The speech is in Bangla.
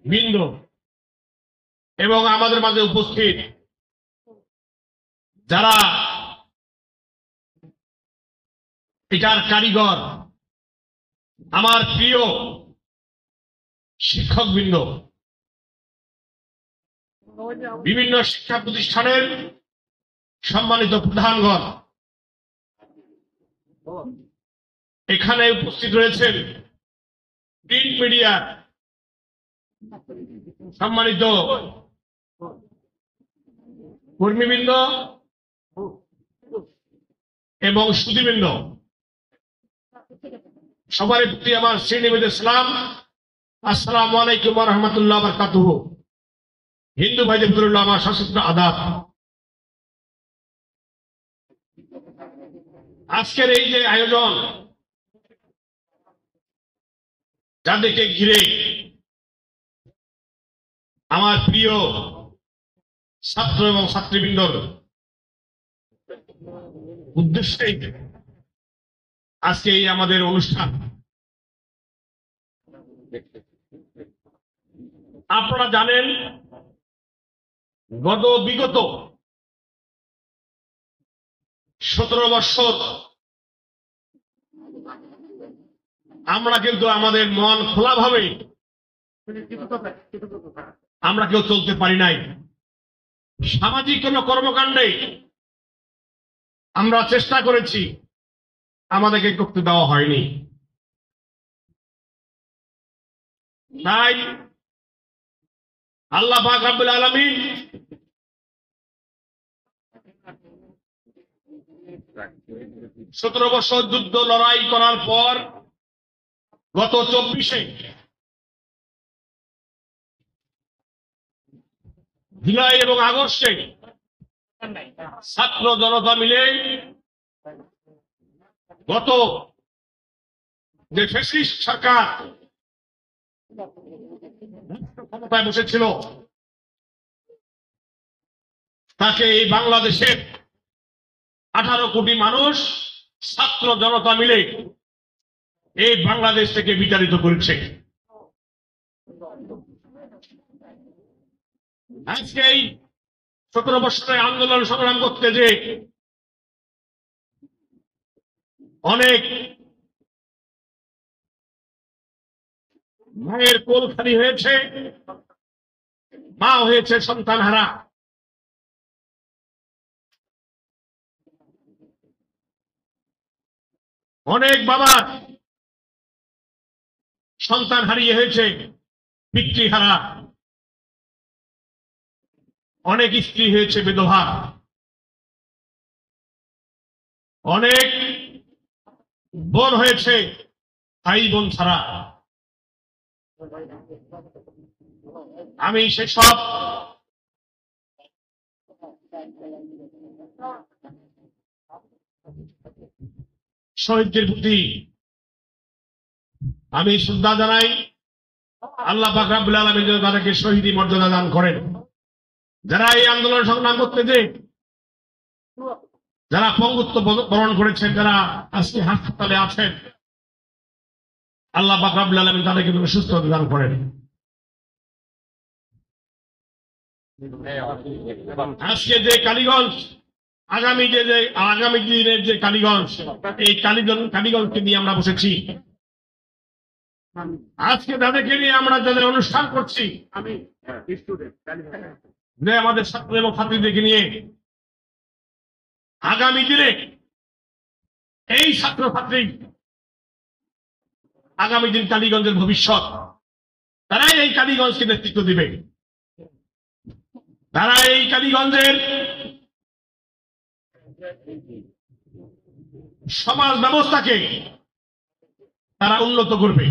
বৃন্দ এবং আমাদের মাঝে উপস্থিত যারা এটার কারিগর, আমার প্রিয় শিক্ষকবৃন্দ, বিভিন্ন শিক্ষা প্রতিষ্ঠানের সম্মানিত প্রধানগণ, এখানে উপস্থিত রয়েছেন প্রিন্ট মিডিয়া সম্মানিত কর্মীবৃন্দ এবং সুধীবৃন্দ, সবার প্রতি আমার শ্রীনিবেদ ইসলাম, আসসালামু আলাইকুম ওয়া রাহমাতুল্লাহি ওয়া বারাকাতুহু। হিন্দু ভাইদের প্রতি আমার সশস্ত্র আদাব। আজকের এই যে আয়োজন, যাদেরকে ঘিরে আমার প্রিয় ছাত্র এবং ছাত্রীবৃন্দর উদ্দেশ্যে আজকে এই আমাদের অনুষ্ঠান। আপনারা জানেন বিগত 17 বছর আমরা কিন্তু আমাদের মন খোলাভাবে আমরা কেউ চলতে পারি নাই। সামাজিক কোন কর্মকাণ্ডে আমরা চেষ্টা করেছি, আমাদেরকে করতে দেওয়া হয়নি। তাই আল্লাহ পাক রব্বুল আলামিন সতেরো বছর যুদ্ধ লড়াই করার পর গত 24শে জুলাই এবং আগস্টে ছাত্র জনতা মিলে গত যে ফ্যাসিস্ট সরকার ক্ষমতায় বসেছিল, তাকে এই বাংলাদেশের 18 কোটি মানুষ ছাত্র জনতা মিলে এই বাংলাদেশ থেকে বিতাড়িত করেছে। আজকে এই 17 বছরের আন্দোলন সংগ্রাম করতে যে অনেক মায়ের কোল খালি হয়েছে, মা হয়েছে সন্তান হারা। অনেক বাবা সন্তান হারিয়ে হয়েছে পিতৃহারা, অনেক স্ত্রী হয়েছে বিধবা, অনেক বোন হয়েছে ভাই বোন ছাড়া। আমি সেসব শহীদদের প্রতি আমি শ্রদ্ধা জানাই। আল্লাহ পাক রব্বুল আলামিন যেন তাদেরকে শহীদি মর্যাদা দান করেন। যারা এই আন্দোলন সংগ্রাম করতে যে যারা পঙ্গুত্ব বরণ করেছেন, যারা আজকে হাসপাতালে আছেন, আল্লাহ পাক রব্বুল আলামিন তাদেরকে সুস্থতা দান করেন। আজকে যে কালীগঞ্জ, আগামী দিনের যে কালীগঞ্জ, এই কালীগঞ্জকে নিয়ে আমরা বসেছি। আজকে তাদেরকে নিয়ে আমরা যাদের অনুষ্ঠান করছি, যে আমাদের ছাত্র এবং ছাত্রীদেরকে নিয়ে আগামী দিনে এই ছাত্র ছাত্রী আগামী দিন কালীগঞ্জের ভবিষ্যৎ, তারাই এই কালীগঞ্জকে নেতৃত্ব দিবে। তারা এই কালীগঞ্জের সমাজ ব্যবস্থাকে তারা উন্নত করবে।